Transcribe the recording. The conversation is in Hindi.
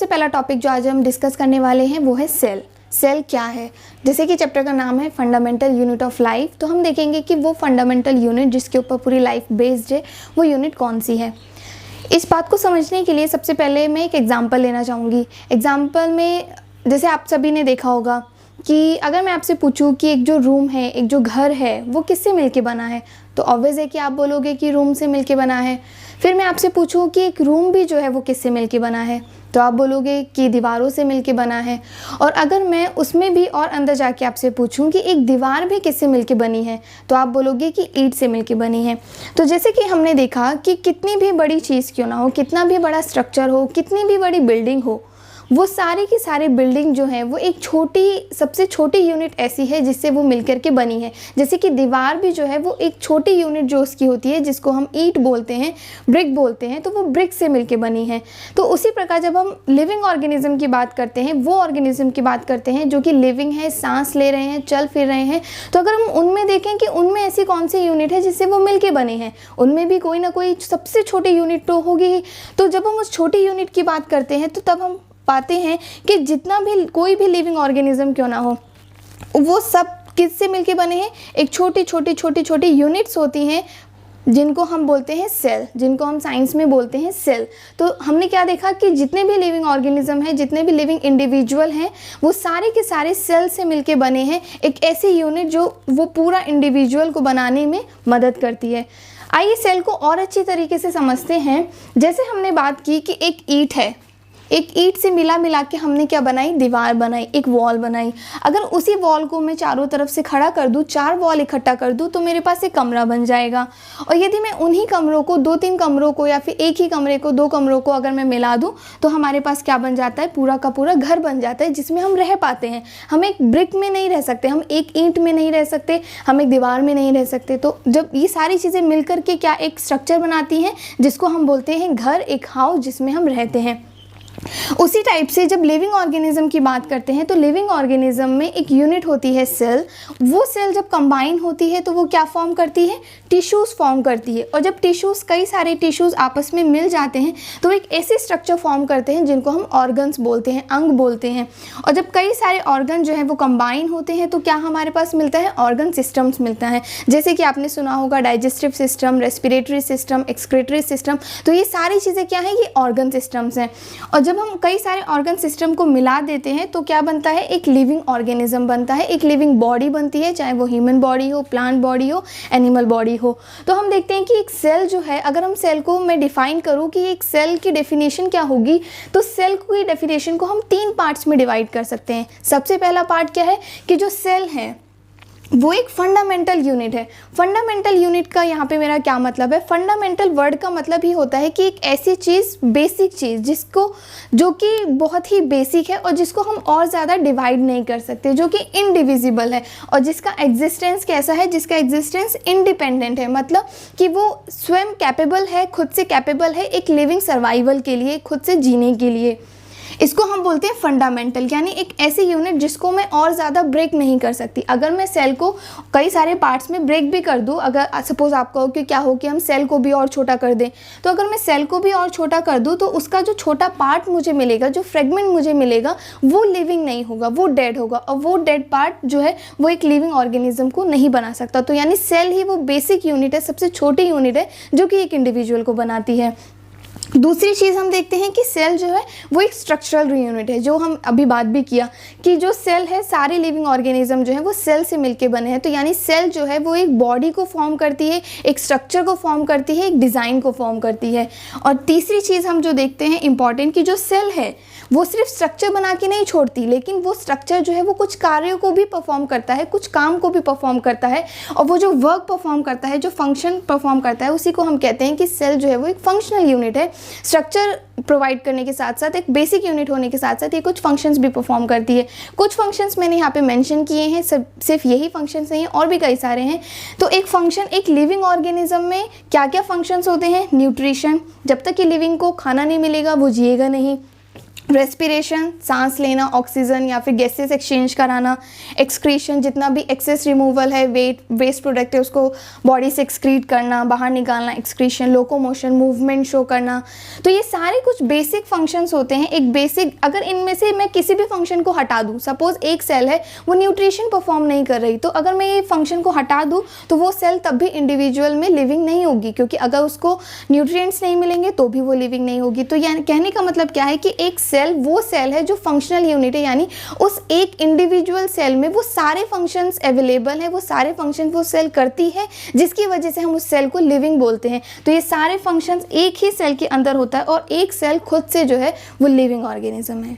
सबसे पहला टॉपिक जो आज हम डिस्कस करने वाले हैं वो है सेल। सेल क्या है? जैसे कि चैप्टर का नाम है फंडामेंटल यूनिट ऑफ लाइफ, तो हम देखेंगे कि वो फंडामेंटल यूनिट जिसके ऊपर पूरी लाइफ बेस्ड है वो यूनिट कौन सी है। इस बात को समझने के लिए सबसे पहले मैं एक एग्जांपल लेना चाहूँगी। एग्जांपल में जैसे आप सभी ने देखा होगा कि अगर मैं आपसे पूछूं कि एक जो रूम है, एक जो घर है, वो किससे मिलके बना है, तो ऑब्वियस है कि आप बोलोगे कि रूम से मिलके बना है। फिर मैं आपसे पूछूं कि एक रूम भी जो है वो किससे मिलके बना है, तो आप बोलोगे कि दीवारों से मिलके बना है। और अगर मैं उसमें भी और अंदर जाके आपसे पूछूं कि एक दीवार भी किससे मिलके बनी है, तो आप बोलोगे कि ईंट से मिलके बनी है। तो जैसे कि हमने देखा कि कितनी भी बड़ी चीज़ क्यों ना हो, कितना भी बड़ा स्ट्रक्चर हो, कितनी भी बड़ी बिल्डिंग हो, वो सारी की सारी बिल्डिंग जो है वो एक सबसे छोटी यूनिट ऐसी है जिससे वो मिलकर के बनी है। जैसे कि दीवार भी जो है वो एक छोटी यूनिट जो उसकी होती है, जिसको हम ईंट बोलते हैं, ब्रिक बोलते हैं, तो वो ब्रिक से मिलके बनी है। तो उसी प्रकार जब हम लिविंग ऑर्गेनिज्म की बात करते हैं, वो ऑर्गेनिज्म की बात करते हैं जो कि लिविंग है, सांस ले रहे हैं, चल फिर रहे हैं, तो अगर हम उनमें देखें कि उनमें ऐसी कौन सी यूनिट है जिससे वो मिलके बने हैं, उनमें भी कोई ना कोई सबसे छोटी यूनिट तो होगी ही। तो जब हम उस छोटी यूनिट की बात करते हैं तो तब हम पाते हैं कि जितना भी कोई भी लिविंग ऑर्गेनिज्म क्यों ना हो, वो सब किससे मिलके बने हैं? एक छोटी यूनिट्स होती हैं जिनको हम बोलते हैं सेल, जिनको हम साइंस में बोलते हैं सेल। तो हमने क्या देखा कि जितने भी लिविंग ऑर्गेनिज्म हैं, जितने भी लिविंग इंडिविजुअल हैं, वो सारे के सारे सेल से मिलके बने हैं, एक ऐसी यूनिट जो वो पूरा इंडिविजुअल को बनाने में मदद करती है। आइए सेल को और अच्छी तरीके से समझते हैं। जैसे हमने बात की कि एक ईंट है, एक ईंट से मिला के हमने क्या बनाई? दीवार बनाई, एक वॉल बनाई। अगर उसी वॉल को मैं चारों तरफ से खड़ा कर दूं, 4 वॉल इकट्ठा कर दूं, तो मेरे पास एक कमरा बन जाएगा। और यदि मैं उन्हीं कमरों को 2-3 कमरों को या फिर एक ही कमरे को 2 कमरों को अगर मैं मिला दूं, तो हमारे पास क्या बन जाता है? पूरा का पूरा घर बन जाता है जिसमें हम रह पाते हैं। हम एक ब्रिक में नहीं रह सकते, हम एक ईंट में नहीं रह सकते, हम एक दीवार में नहीं रह सकते। तो जब ये सारी चीज़ें मिलकर के क्या एक स्ट्रक्चर बनाती हैं जिसको हम बोलते हैं घर, एक हाउस जिसमें हम रहते हैं। उसी टाइप से जब लिविंग ऑर्गेनिज्म की बात करते हैं तो लिविंग ऑर्गेनिज्म में एक यूनिट होती है सेल। वो सेल जब कंबाइन होती है तो वो क्या फॉर्म करती है? टिश्यूज़ फॉर्म करती है। और जब टिश्यूज़, कई सारे टिश्यूज़ आपस में मिल जाते हैं तो एक ऐसे स्ट्रक्चर फॉर्म करते हैं जिनको हम ऑर्गन्स बोलते हैं, अंग बोलते हैं। और जब कई सारे ऑर्गन जो है वो कंबाइन होते हैं तो क्या हमारे पास मिलता है? ऑर्गन सिस्टम्स मिलता है। जैसे कि आपने सुना होगा digestive system, respiratory system, excretory system, तो ये सारी चीज़ें क्या हैं? ये ऑर्गन सिस्टम्स हैं। और जब हम कई सारे ऑर्गन सिस्टम को मिला देते हैं तो क्या बनता है? एक लिविंग ऑर्गेनिज्म बनता है, एक लिविंग बॉडी बनती है, चाहे वो ह्यूमन बॉडी हो, प्लांट बॉडी हो, एनिमल बॉडी हो। तो हम देखते हैं कि एक सेल जो है, अगर हम सेल को मैं डिफाइन करूं कि एक सेल की डेफिनेशन क्या होगी, तो सेल की डेफिनेशन को हम 3 पार्ट्स में डिवाइड कर सकते हैं। सबसे पहला पार्ट क्या है कि जो सेल है वो एक फंडामेंटल यूनिट है। फंडामेंटल यूनिट का यहाँ पे मेरा क्या मतलब है? फंडामेंटल वर्ड का मतलब ही होता है कि एक ऐसी चीज़, बेसिक चीज़, जो कि बहुत ही बेसिक है और जिसको हम और ज़्यादा डिवाइड नहीं कर सकते, जो कि इनडिविजिबल है और जिसका एग्जिस्टेंस कैसा है? जिसका एग्जिस्टेंस इंडिपेंडेंट है, मतलब कि वो स्वयं कैपेबल है, खुद से कैपेबल है एक लिविंग सर्वाइवल के लिए, खुद से जीने के लिए। इसको हम बोलते हैं फंडामेंटल, यानी एक ऐसी यूनिट जिसको मैं और ज़्यादा ब्रेक नहीं कर सकती। अगर मैं सेल को कई सारे पार्ट्स में ब्रेक भी कर दूँ, अगर सपोज आप कहो कि क्या हो कि हम सेल को भी और छोटा कर दें, तो अगर मैं सेल को भी और छोटा कर दूँ तो उसका जो छोटा पार्ट मुझे मिलेगा, जो फ्रेगमेंट मुझे मिलेगा, वो लिविंग नहीं होगा, वो डेड होगा। और वो डेड पार्ट जो है वो एक लिविंग ऑर्गेनिज्म को नहीं बना सकता। तो यानी सेल ही वो बेसिक यूनिट है, सबसे छोटी यूनिट है जो कि एक इंडिविजुअल को बनाती है। दूसरी चीज़ हम देखते हैं कि सेल जो है वो एक स्ट्रक्चरल यूनिट है, जो हम अभी बात भी किया कि जो सेल है, सारे लिविंग ऑर्गेनिज्म जो है वो सेल से मिलके बने हैं। तो यानी सेल जो है वो एक बॉडी को फॉर्म करती है, एक स्ट्रक्चर को फॉर्म करती है, एक डिज़ाइन को फॉर्म करती है। और तीसरी चीज़ हम जो देखते हैं इंपॉर्टेंट, कि जो सेल है वो सिर्फ स्ट्रक्चर बना के नहीं छोड़ती, लेकिन वो स्ट्रक्चर जो है वो कुछ कार्यों को भी परफॉर्म करता है, कुछ काम को भी परफॉर्म करता है। और वो जो वर्क परफॉर्म करता है, जो फंक्शन परफॉर्म करता है, उसी को हम कहते हैं कि सेल जो है वो एक फंक्शनल यूनिट है। स्ट्रक्चर प्रोवाइड करने के साथ साथ, एक बेसिक यूनिट होने के साथ साथ ये कुछ फंक्शंस भी परफॉर्म करती है। कुछ फंक्शंस मैंने यहाँ पे मेंशन किए हैं, सिर्फ यही फंक्शंस नहीं हैं, और भी कई सारे हैं। तो एक फंक्शन, एक लिविंग ऑर्गेनिज्म में क्या क्या फंक्शंस होते हैं? न्यूट्रिशन, जब तक कि लिविंग को खाना नहीं मिलेगा वो जिएगा नहीं। रेस्पिरेशन, सांस लेना, ऑक्सीजन या फिर गैसेस एक्सचेंज कराना, एक्सक्रीशन, जितना भी एक्सेस रिमूवल है, वेस्ट प्रोडक्ट है उसको बॉडी से एक्सक्रीट करना, बाहर निकालना, एक्सक्रीशन, लोकोमोशन, मूवमेंट शो करना। तो ये सारे कुछ बेसिक फंक्शंस होते हैं। एक बेसिक, अगर इनमें से मैं किसी भी फंक्शन को हटा दूँ, सपोज एक सेल है वो न्यूट्रिशन परफॉर्म नहीं कर रही, तो अगर मैं ये फंक्शन को हटा दूँ तो वो सेल तब भी इंडिविजुअल में लिविंग नहीं होगी, क्योंकि अगर उसको न्यूट्रिएंट्स नहीं मिलेंगे तो भी वो लिविंग नहीं होगी। तो यानी कहने का मतलब क्या है कि एक सेल वो सेल है जो फंक्शनल यूनिट है, यानी उस एक इंडिविजुअल सेल में वो सारे फंक्शंस अवेलेबल हैं, वो सारे फंक्शन वो सेल करती है, जिसकी वजह से हम उस सेल को लिविंग बोलते हैं। तो ये सारे फंक्शंस एक ही सेल के अंदर होता है और एक सेल खुद से जो है वो लिविंग ऑर्गेनिज्म है।